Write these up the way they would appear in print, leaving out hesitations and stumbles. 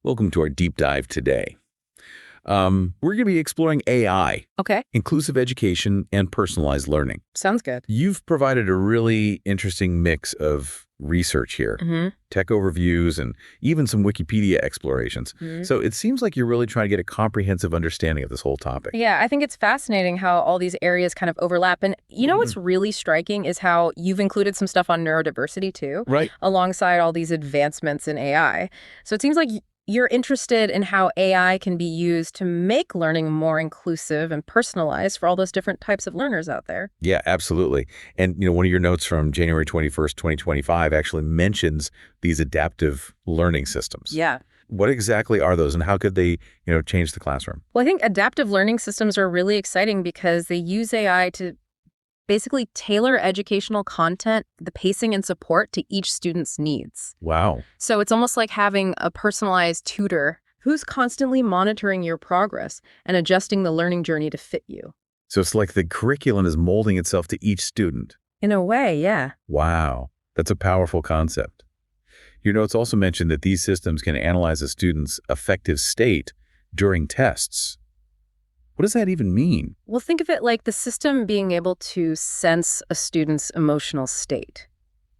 Welcome to our deep dive today. We're going to be exploring AI, Okay. inclusive education, and personalized learning. Sounds good. You've provided a really interesting mix of research here, tech overviews, and even some Wikipedia explorations. So it seems like you're really trying to get a comprehensive understanding of this whole topic. Yeah, I think it's fascinating how all these areas kind of overlap. And you know what's really striking is how you've included some stuff on neurodiversity too, Right. alongside all these advancements in AI. So it seems like you're interested in how AI can be used to make learning more inclusive and personalized for all those different types of learners out there. Yeah, absolutely. And, one of your notes from January 21st, 2025 actually mentions these adaptive learning systems. Yeah. What exactly are those and how could they, change the classroom? Well, I think adaptive learning systems are really exciting because they use AI to basically tailor educational content, the pacing and support to each student's needs. Wow. So it's almost like having a personalized tutor who's constantly monitoring your progress and adjusting the learning journey to fit you. So it's like the curriculum is molding itself to each student. In a way, yeah. Wow. That's a powerful concept. Your notes also mentioned that these systems can analyze a student's affective state during tests. What does that even mean? Well, think of it like the system being able to sense a student's emotional state.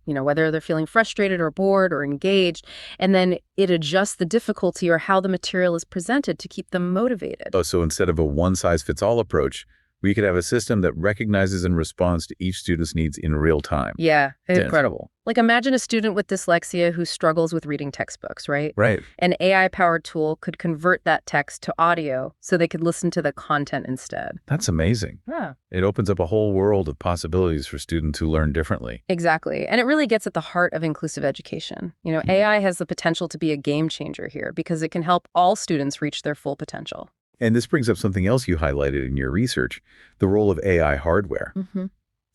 Whether they're feeling frustrated or bored or engaged, and then it adjusts the difficulty or how the material is presented to keep them motivated. Oh, so instead of a one-size-fits-all approach, we could have a system that recognizes and responds to each student's needs in real time. Yeah, It's incredible. Like imagine a student with dyslexia who struggles with reading textbooks, right? Right. An AI-powered tool could convert that text to audio so they could listen to the content instead. That's amazing. Yeah. It opens up a whole world of possibilities for students who learn differently. Exactly. And it really gets at the heart of inclusive education. AI has the potential to be a game changer here because it can help all students reach their full potential. And this brings up something else you highlighted in your research, the role of AI hardware.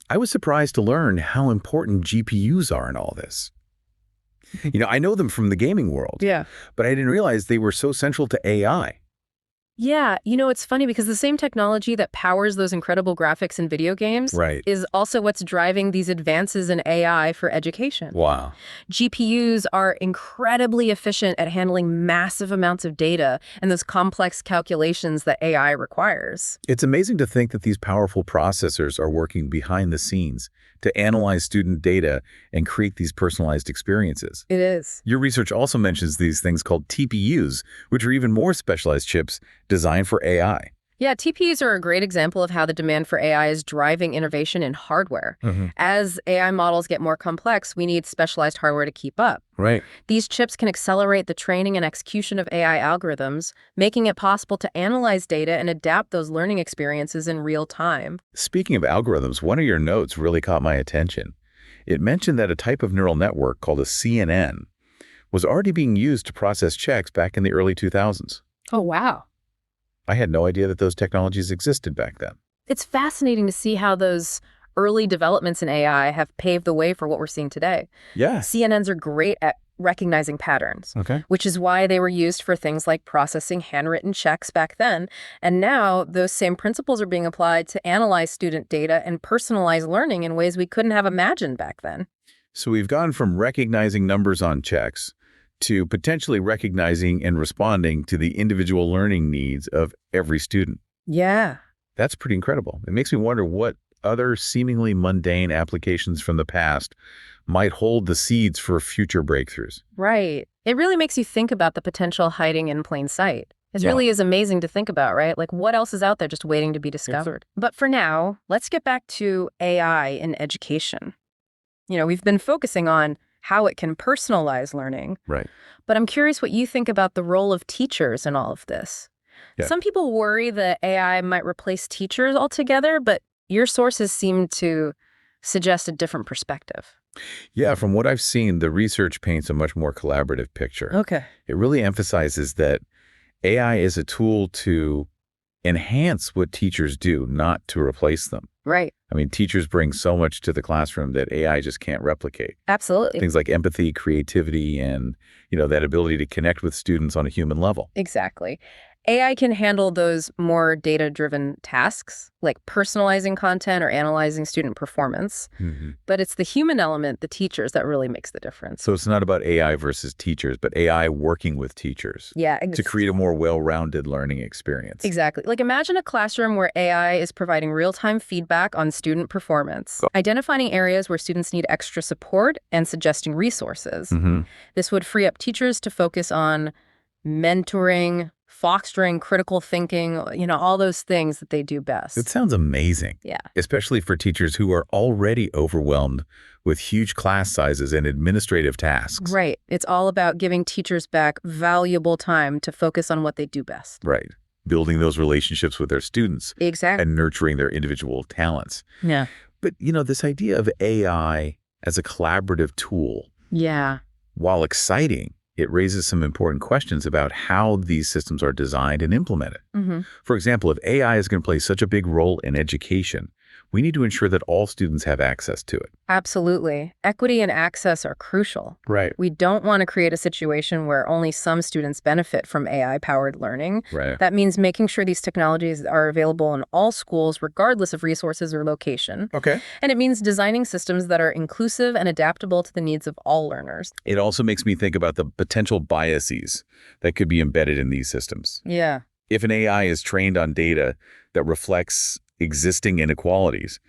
I was surprised to learn how important GPUs are in all this. I know them from the gaming world, Yeah. but I didn't realize they were so central to AI. Yeah, it's funny because the same technology that powers those incredible graphics in video games Right. is also what's driving these advances in AI for education. Wow. GPUs are incredibly efficient at handling massive amounts of data and those complex calculations that AI requires. It's amazing to think that these powerful processors are working behind the scenes to analyze student data and create these personalized experiences. It is. Your research also mentions these things called TPUs, which are even more specialized chips designed for AI. Yeah, TPUs are a great example of how the demand for AI is driving innovation in hardware. As AI models get more complex, we need specialized hardware to keep up. Right. These chips can accelerate the training and execution of AI algorithms, making it possible to analyze data and adapt those learning experiences in real time. Speaking of algorithms, one of your notes really caught my attention. It mentioned that a type of neural network called a CNN was already being used to process checks back in the early 2000s. Oh, wow. I had no idea that those technologies existed back then. It's fascinating to see how those early developments in AI have paved the way for what we're seeing today. Yeah. CNNs are great at recognizing patterns, Okay. which is why they were used for things like processing handwritten checks back then. And now those same principles are being applied to analyze student data and personalize learning in ways we couldn't have imagined back then. So we've gone from recognizing numbers on checks to potentially recognizing and responding to the individual learning needs of every student. Yeah. That's pretty incredible. It makes me wonder what other seemingly mundane applications from the past might hold the seeds for future breakthroughs. Right. It really makes you think about the potential hiding in plain sight. It Yeah. really is amazing to think about, right? Like what else is out there just waiting to be discovered? But for now, let's get back to AI in education. We've been focusing on how it can personalize learning. Right. But I'm curious what you think about the role of teachers in all of this. Yeah. Some people worry that AI might replace teachers altogether, but your sources seem to suggest a different perspective. Yeah, from what I've seen, the research paints a much more collaborative picture. Okay. It really emphasizes that AI is a tool to enhance what teachers do, not to replace them. Right. I mean, teachers bring so much to the classroom that AI just can't replicate. Absolutely. Things like empathy, creativity, and, that ability to connect with students on a human level. Exactly. AI can handle those more data-driven tasks, like personalizing content or analyzing student performance. But it's the human element, the teachers, that really makes the difference. So it's not about AI versus teachers, but AI working with teachers Yeah, to create a more well-rounded learning experience. Exactly. Like imagine a classroom where AI is providing real-time feedback on student performance, identifying areas where students need extra support and suggesting resources. This would free up teachers to focus on mentoring, fostering critical thinking, all those things that they do best. It sounds amazing. Yeah. Especially for teachers who are already overwhelmed with huge class sizes and administrative tasks. Right. It's all about giving teachers back valuable time to focus on what they do best. Right. Building those relationships with their students. Exactly. And nurturing their individual talents. Yeah. But, this idea of AI as a collaborative tool, yeah, while exciting, it raises some important questions about how these systems are designed and implemented. For example, if AI is going to play such a big role in education, we need to ensure that all students have access to it. Absolutely. Equity and access are crucial. Right. We don't want to create a situation where only some students benefit from AI-powered learning. Right. That means making sure these technologies are available in all schools, regardless of resources or location. Okay. And it means designing systems that are inclusive and adaptable to the needs of all learners. It also makes me think about the potential biases that could be embedded in these systems. Yeah. If an AI is trained on data that reflects existing inequalities,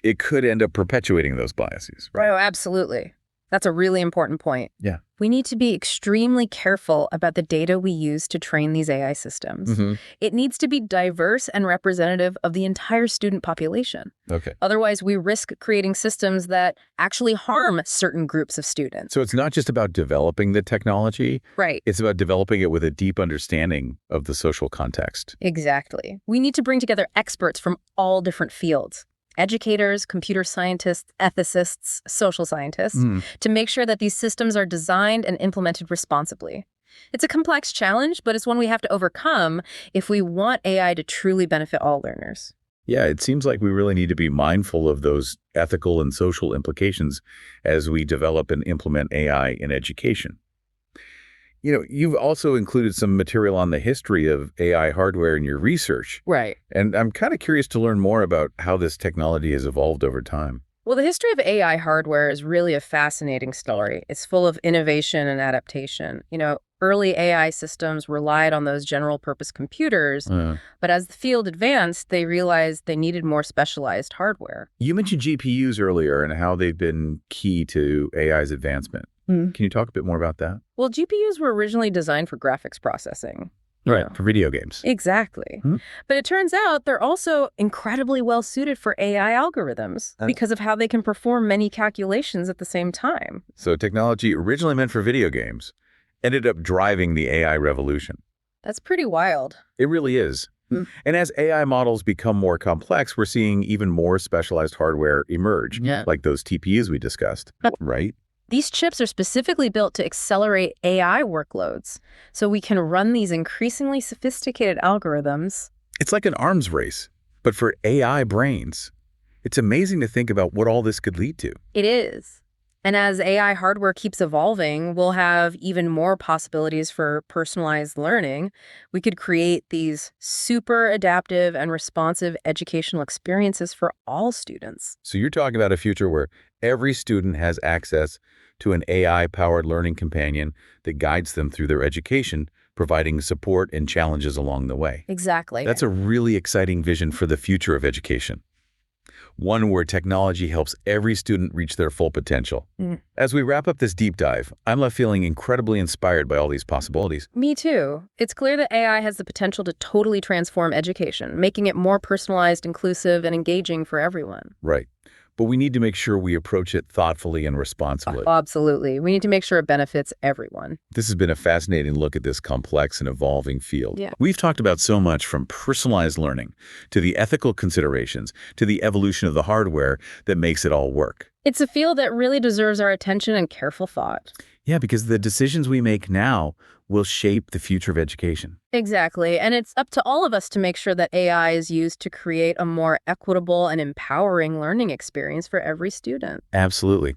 it could end up perpetuating those biases. Right? Oh, absolutely. That's a really important point. Yeah. We need to be extremely careful about the data we use to train these AI systems. It needs to be diverse and representative of the entire student population. Okay. Otherwise, we risk creating systems that actually harm certain groups of students. So it's not just about developing the technology. Right. It's about developing it with a deep understanding of the social context. Exactly. We need to bring together experts from all different fields. Educators, computer scientists, ethicists, social scientists, to make sure that these systems are designed and implemented responsibly. It's a complex challenge, but it's one we have to overcome if we want AI to truly benefit all learners. Yeah, it seems like we really need to be mindful of those ethical and social implications as we develop and implement AI in education. You've also included some material on the history of AI hardware in your research. Right. And I'm kind of curious to learn more about how this technology has evolved over time. Well, the history of AI hardware is really a fascinating story. It's full of innovation and adaptation. Early AI systems relied on those general-purpose computers, but as the field advanced, they realized they needed more specialized hardware. You mentioned GPUs earlier and how they've been key to AI's advancement. Can you talk a bit more about that? Well, GPUs were originally designed for graphics processing. For video games. Exactly. But it turns out they're also incredibly well suited for AI algorithms because of how they can perform many calculations at the same time. So technology originally meant for video games ended up driving the AI revolution. That's pretty wild. It really is. And as AI models become more complex, we're seeing even more specialized hardware emerge, like those TPUs we discussed, right? These chips are specifically built to accelerate AI workloads, so we can run these increasingly sophisticated algorithms. It's like an arms race, but for AI brains. It's amazing to think about what all this could lead to. It is. And as AI hardware keeps evolving, we'll have even more possibilities for personalized learning. We could create these super adaptive and responsive educational experiences for all students. So you're talking about a future where every student has access to an AI-powered learning companion that guides them through their education, providing support and challenges along the way. Exactly. That's a really exciting vision for the future of education. One where technology helps every student reach their full potential. As we wrap up this deep dive, I'm left feeling incredibly inspired by all these possibilities. Me too. It's clear that AI has the potential to totally transform education, making it more personalized, inclusive, and engaging for everyone. Right. But we need to make sure we approach it thoughtfully and responsibly. Absolutely. We need to make sure it benefits everyone. This has been a fascinating look at this complex and evolving field. Yeah. We've talked about so much, from personalized learning to the ethical considerations to the evolution of the hardware that makes it all work. It's a field that really deserves our attention and careful thought. Yeah, because the decisions we make now will shape the future of education. Exactly. And it's up to all of us to make sure that AI is used to create a more equitable and empowering learning experience for every student. Absolutely.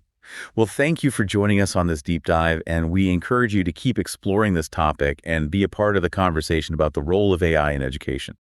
Well, thank you for joining us on this deep dive, and we encourage you to keep exploring this topic and be a part of the conversation about the role of AI in education.